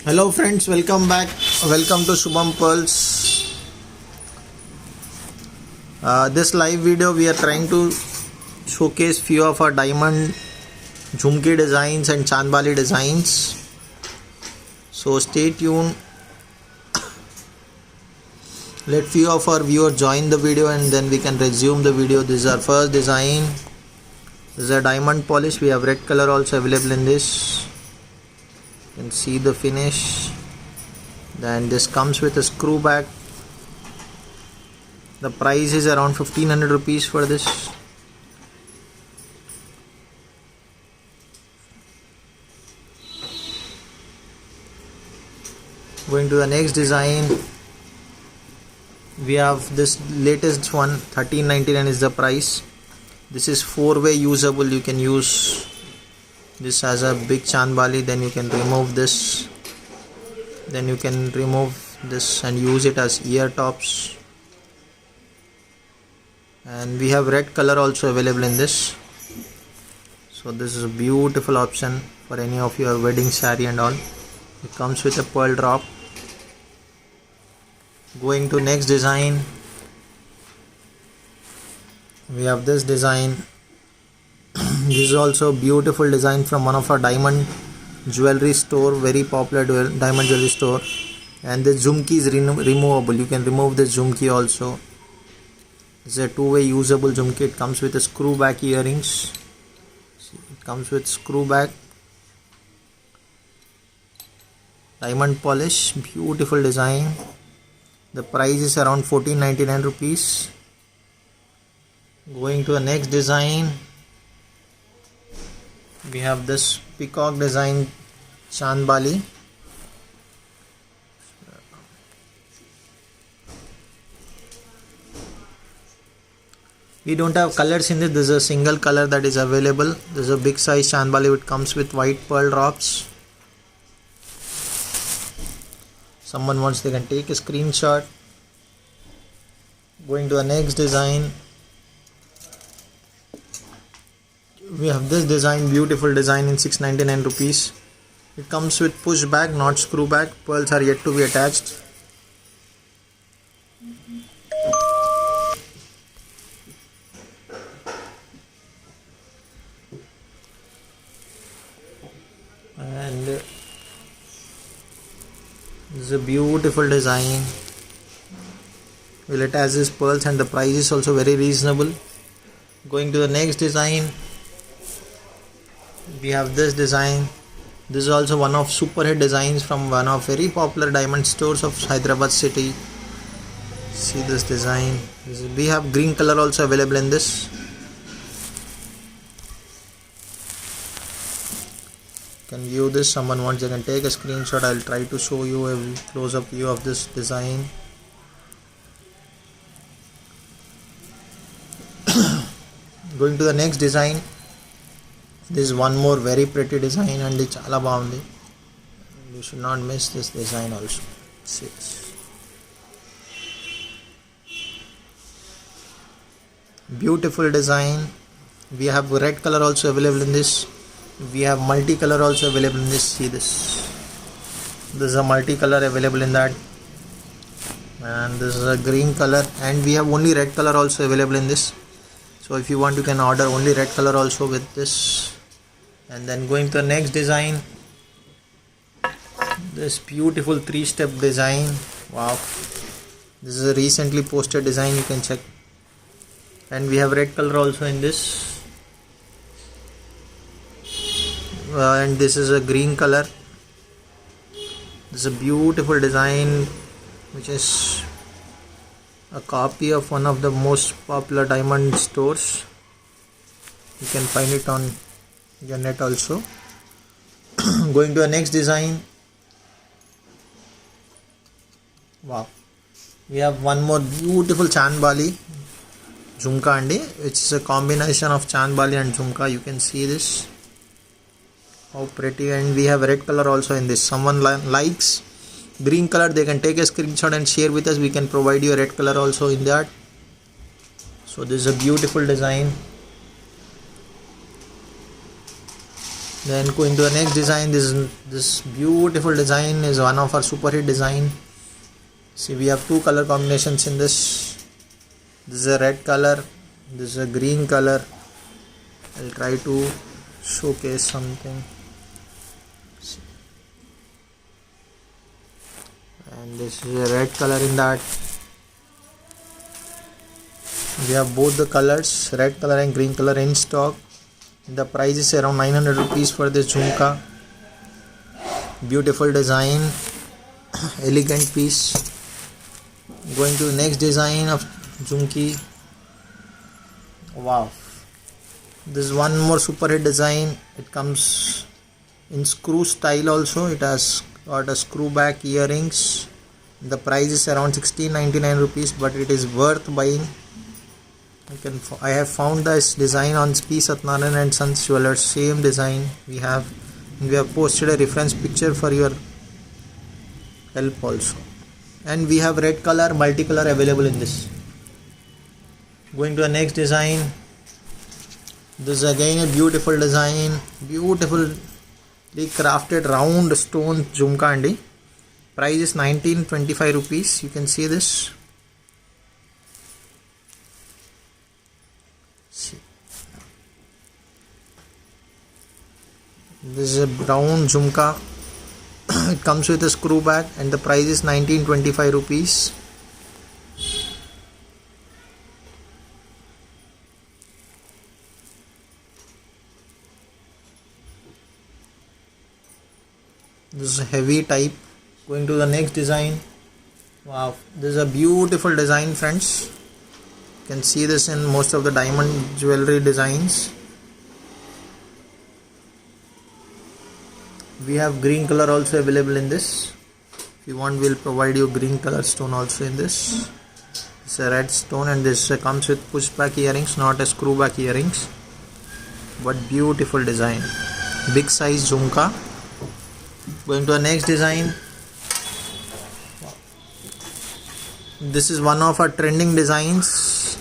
Hello friends, welcome back. Welcome to Shubham Pearls. This live video we are trying to showcase few of our diamond jhumki designs and chandbali designs. So stay tuned. Let few of our viewers join the video and then we can resume the video. This is our first design. This is a diamond polish. We have red color also available in this. You can see the finish. Then this comes with a screw back. The price is around 1500 rupees for this. Going to the next design, we have this latest one. 1399 is the price. This is 4-way usable. You can use this as a big chandbali, then you can remove this, then you can remove this and use it as ear tops. And we have red color also available in this. So this is a beautiful option for any of your wedding saree and all. It comes with a pearl drop. Going to next design, we have this design. This is also a beautiful design from one of our diamond jewelry store, very popular diamond jewelry store. And the jhumki is removable. You can remove this jhumki also. It's a 2-way usable jhumki. It comes with a screw back earrings. It comes with screw back. Diamond polish, beautiful design. The price is around 1499 rupees. Going to the next design, we have this peacock design chandbali. We don't have colors in this. This is a single color that is available. This is a big size chandbali. It comes with white pearl drops. Someone wants, they can take a screenshot. Going to the next design, we have this design, beautiful design in 699 rupees. It comes with push back, not screw back. Pearls are yet to be attached. And this is a beautiful design. Will attach these pearls and the price is also very reasonable. Going to the next design, we have this design. This is also one of super hit designs from one of very popular diamond stores of Hyderabad city. See this design. We have green color also available in this. You can view this. Someone wants, they can take a screenshot. I'll try to show you a close-up view of this design. Going to the next design. This is one more very pretty design and it's chala baagundi. You should not miss this design also. See this. Beautiful design. We have red color also available in this. We have multicolor also available in this. See this. This is a multicolor available in that. And this is a green color. And we have only red color also available in this. So if you want, you can order only red color also with this. And then going to the next design, this beautiful 3-step design. Wow, this is a recently posted design, you can check. And we have red color also in this. And this is a green color. This is a beautiful design which is a copy of one of the most popular diamond stores. You can find it on your net also. Going to the next design. Wow, we have one more beautiful chandbali jhumka andi, which is a combination of chandbali and jhumka. You can see this, how pretty. And we have red color also in this. Someone likes green color, they can take a screenshot and share with us. We can provide you a red color also in that. So this is a beautiful design. Then going to the next design, this beautiful design is one of our super hit design. See, we have two color combinations in this. This is a red color, this is a green color. I'll try to showcase something. And this is a red color in that. We have both the colors, red color and green color, in stock. The price is around 900 rupees for this jhumka. Beautiful design, elegant piece. Going to the next design of jhumki. Wow, this is one more super hit design. It comes in screw style also. It has got a screw back earrings. The price is around 1699 rupees, but it is worth buying. I have found this design on P. Satyanarayana and Sons Jewelers. Same design we have posted a reference picture for your help also. And we have red color, multicolor available in this. Going to the next design. This is again a beautiful design, beautifully crafted round stone jhumka andi. Price is 1925 rupees. You can see this. This is a round jhumka. It comes with a screw back and the price is 1925 rupees. This is a heavy type. Going to the next design. Wow, this is a beautiful design, friends. You can see this in most of the diamond jewelry designs. We have green color also available in this. If you want, we'll provide you green color stone also in this. It's a red stone and this comes with pushback earrings, not a screw back earrings. But beautiful design. Big size jhumka. Going to the next design. This is one of our trending designs.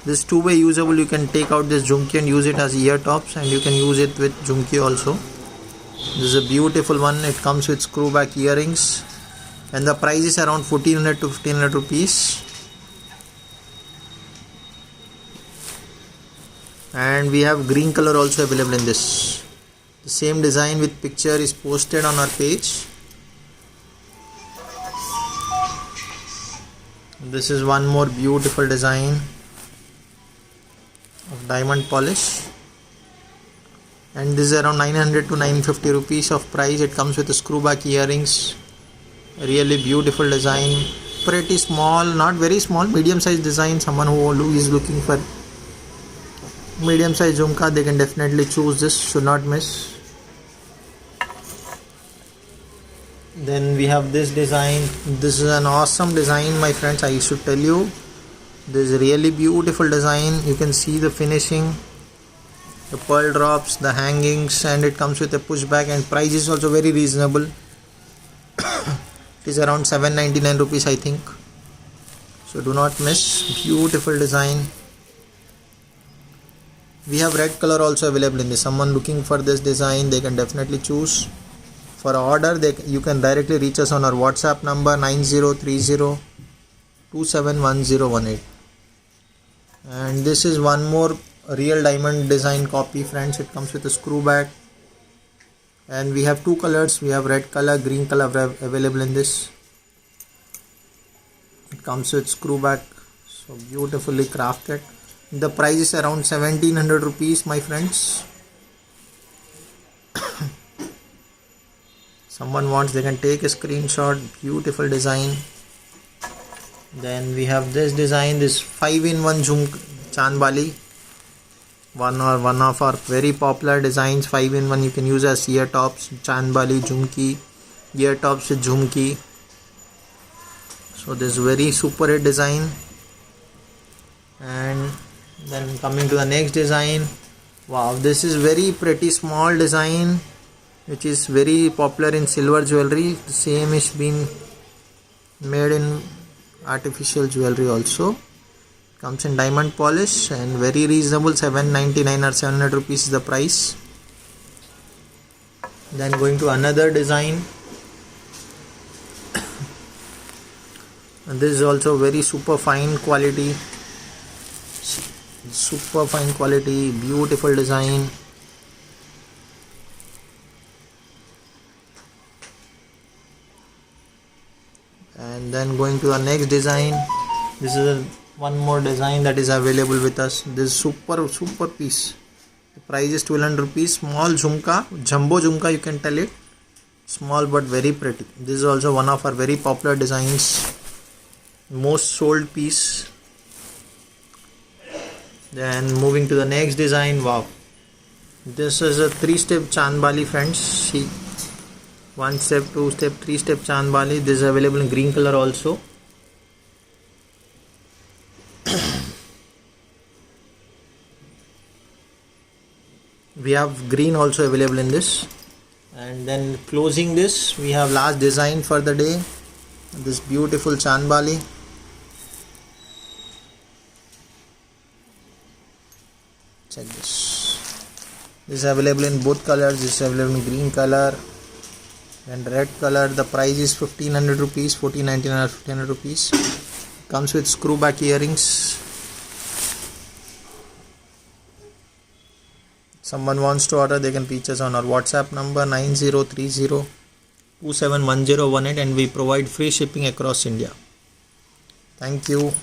This two-way usable. You can take out this jhumki and use it as ear tops, and you can use it with jhumki also. This is a beautiful one. It comes with screw back earrings and the price is around 1400 to 1500 rupees. And we have green color also available in this. The same design with picture is posted on our page. This is one more beautiful design of diamond polish. And this is around 900 to 950 rupees of price. It comes with a screw back earrings. Really beautiful design. Pretty small, not very small, medium size design. Someone who is looking for medium size jhumka, they can definitely choose this. Should not miss. Then we have this design. This is an awesome design, my friends. I should tell you, this is really beautiful design. You can see the finishing, the pearl drops, the hangings, and it comes with a pushback, and price is also very reasonable. It is around 799 rupees, I think. So do not miss. Beautiful design. We have red color also available in this. Someone looking for this design, they can definitely choose. For order, you can directly reach us on our WhatsApp number 9030271018. And this is one more real diamond design copy, friends. It comes with a screw back. And we have two colors. We have red color, green color available in this. It comes with screw back. So beautifully crafted. The price is around 1700 rupees, my friends. Someone wants, they can take a screenshot. Beautiful design. Then we have this design, this 5-in-1 Chandbali. One of our very popular designs. 5-in-1, you can use as ear tops, Chandbali, jhumki, ear tops with jhumki. So this very super hit design. And then coming to the next design. Wow, this is very pretty small design, which is very popular in silver jewelry. The same is being made in artificial jewelry also. Comes in diamond polish and very reasonable, 799 or 700 rupees is the price. Then going to another design, and this is also very super fine quality, beautiful design. And then going to the next design, this is one more design that is available with us. This super piece. The price is 1200 rupees. Small jhumka, jumbo jhumka you can tell it. Small but very pretty. This is also one of our very popular designs, most sold piece. Then moving to the next design. Wow, this is a 3-step chandbali, friends. See, 1 step, 2 step, 3 step chandbali. This is available in green color also. We have green also available in this. And then closing this, we have last design for the day, this beautiful chandbali. Check this. This is available in both colors. This is available in green color and red color. The price is 1500 rupees, 1499 or 1500 rupees. Comes with screw back earrings. Someone wants to order, they can reach us on our WhatsApp number 9030271018, and we provide free shipping across India. Thank you.